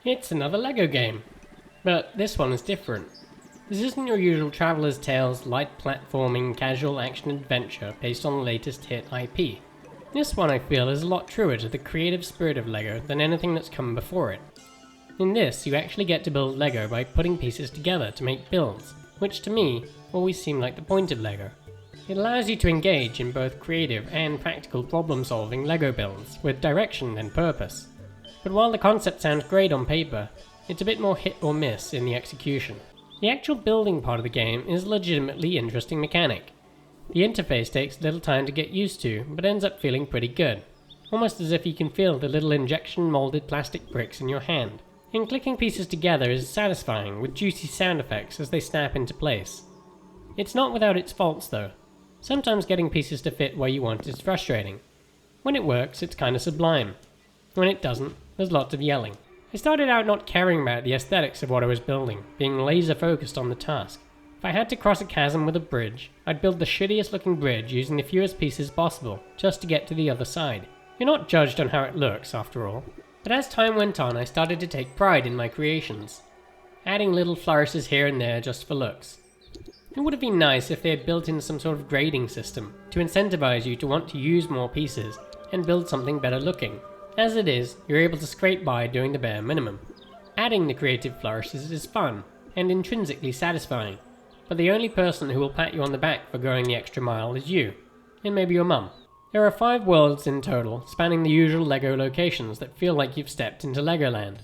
It's another LEGO game, but this one is different. This isn't your usual Traveller's Tales light platforming casual action adventure based on the latest hit IP. This one I feel is a lot truer to the creative spirit of LEGO than anything that's come before it. In this, you actually get to build LEGO by putting pieces together to make builds, which to me always seemed like the point of LEGO. It allows you to engage in both creative and practical problem-solving LEGO builds with direction and purpose. But while the concept sounds great on paper, it's a bit more hit or miss in the execution. The actual building part of the game is a legitimately interesting mechanic. The interface takes a little time to get used to, but ends up feeling pretty good. Almost as if you can feel the little injection molded plastic bricks in your hand. And clicking pieces together is satisfying with juicy sound effects as they snap into place. It's not without its faults though. Sometimes getting pieces to fit where you want is frustrating. When it works, it's kinda sublime. When it doesn't, there's lots of yelling. I started out not caring about the aesthetics of what I was building, being laser focused on the task. If I had to cross a chasm with a bridge, I'd build the shittiest looking bridge using the fewest pieces possible, just to get to the other side. You're not judged on how it looks, after all. But as time went on, I started to take pride in my creations, adding little flourishes here and there just for looks. It would have been nice if they had built in some sort of grading system to incentivize you to want to use more pieces and build something better looking. As it is, you're able to scrape by doing the bare minimum. Adding the creative flourishes is fun and intrinsically satisfying, but the only person who will pat you on the back for going the extra mile is you, and maybe your mum. There are 5 worlds in total, spanning the usual LEGO locations that feel like you've stepped into Legoland.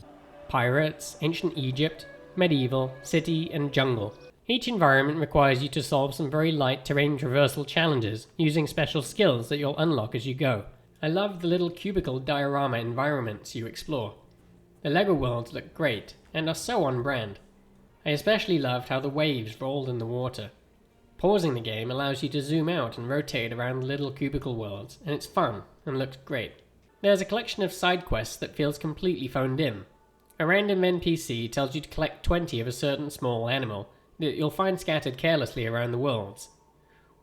Pirates, ancient Egypt, medieval, city, and jungle. Each environment requires you to solve some very light terrain traversal challenges, using special skills that you'll unlock as you go. I love the little cubicle diorama environments you explore. The LEGO worlds look great, and are so on brand. I especially loved how the waves rolled in the water. Pausing the game allows you to zoom out and rotate around the little cubicle worlds, and it's fun, and looks great. There's a collection of side quests that feels completely phoned in. A random NPC tells you to collect 20 of a certain small animal that you'll find scattered carelessly around the worlds.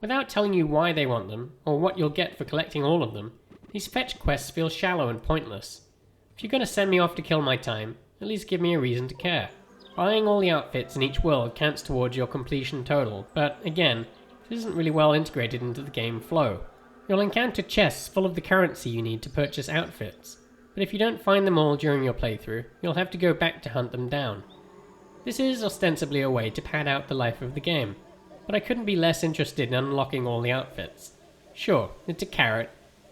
Without telling you why they want them, or what you'll get for collecting all of them, these fetch quests feel shallow and pointless. If you're going to send me off to kill my time, at least give me a reason to care. Buying all the outfits in each world counts towards your completion total, but again, it isn't really well integrated into the game flow. You'll encounter chests full of the currency you need to purchase outfits, but if you don't find them all during your playthrough, you'll have to go back to hunt them down. This is ostensibly a way to pad out the life of the game, but I couldn't be less interested in unlocking all the outfits. Sure, it's a carrot,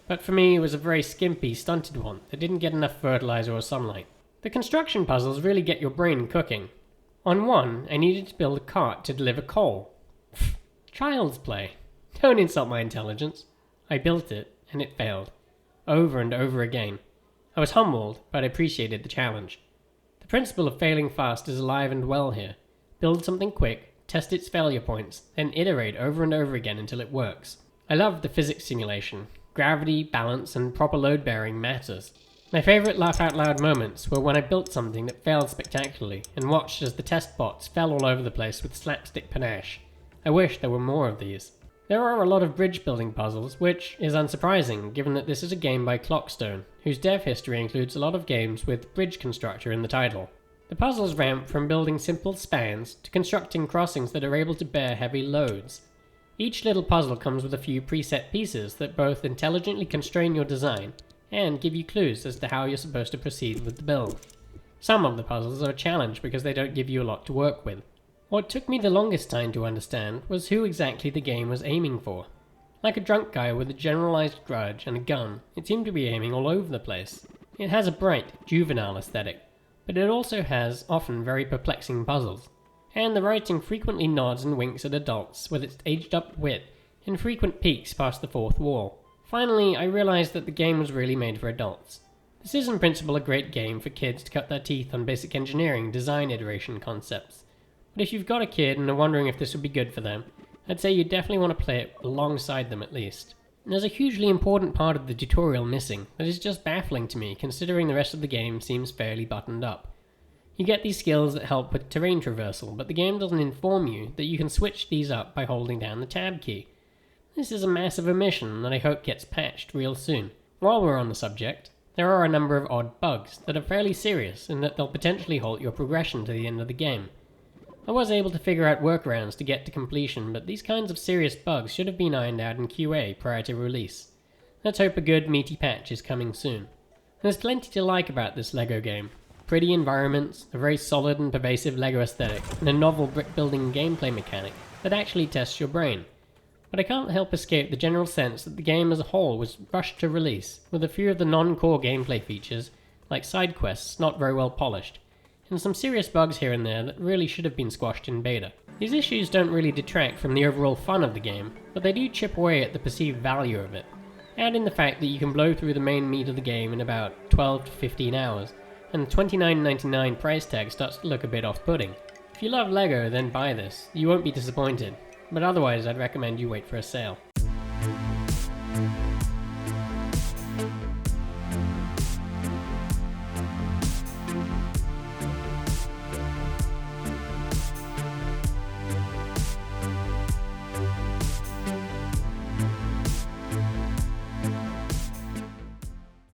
but for me it was a very skimpy, stunted one that didn't get enough fertilizer or sunlight. The construction puzzles really get your brain cooking. On one, I needed to build a cart to deliver coal. Child's play. Don't insult my intelligence. I built it, and it failed. Over and over again. I was humbled, but appreciated the challenge. The principle of failing fast is alive and well here. Build something quick, test its failure points, then iterate over and over again until it works. I loved the physics simulation. Gravity, balance, and proper load bearing matters. My favourite laugh-out-loud moments were when I built something that failed spectacularly and watched as the test bots fell all over the place with slapstick panache. I wish there were more of these. There are a lot of bridge building puzzles, which is unsurprising given that this is a game by ClockStone, whose dev history includes a lot of games with Bridge Constructor in the title. The puzzles ramp from building simple spans to constructing crossings that are able to bear heavy loads. Each little puzzle comes with a few preset pieces that both intelligently constrain your design and give you clues as to how you're supposed to proceed with the build. Some of the puzzles are a challenge because they don't give you a lot to work with. What took me the longest time to understand was who exactly the game was aiming for. Like a drunk guy with a generalized grudge and a gun, it seemed to be aiming all over the place. It has a bright, juvenile aesthetic, but it also has often very perplexing puzzles. And the writing frequently nods and winks at adults with its aged-up wit and frequent peeks past the fourth wall. Finally, I realized that the game was really made for adults. This is in principle a great game for kids to cut their teeth on basic engineering design iteration concepts. But if you've got a kid and are wondering if this would be good for them, I'd say you definitely want to play it alongside them at least. And there's a hugely important part of the tutorial missing that is just baffling to me considering the rest of the game seems fairly buttoned up. You get these skills that help with terrain traversal, but the game doesn't inform you that you can switch these up by holding down the tab key. This is a massive omission that I hope gets patched real soon. While we're on the subject, There are a number of odd bugs that are fairly serious in that they'll potentially halt your progression to the end of the game. I was able to figure out workarounds to get to completion, but these kinds of serious bugs should have been ironed out in QA prior to release. Let's hope a good meaty patch is coming soon. There's plenty to like about this LEGO game. Pretty environments, a very solid and pervasive LEGO aesthetic, and a novel brick building gameplay mechanic that actually tests your brain. But I can't help escape the general sense that the game as a whole was rushed to release, with a few of the non-core gameplay features, like side quests, not very well polished, and some serious bugs here and there that really should have been squashed in beta. These issues don't really detract from the overall fun of the game, but they do chip away at the perceived value of it. Add in the fact that you can blow through the main meat of the game in about 12 to 15 hours, and the $29.99 price tag starts to look a bit off-putting. If you love LEGO, then buy this. You won't be disappointed, but otherwise I'd recommend you wait for a sale.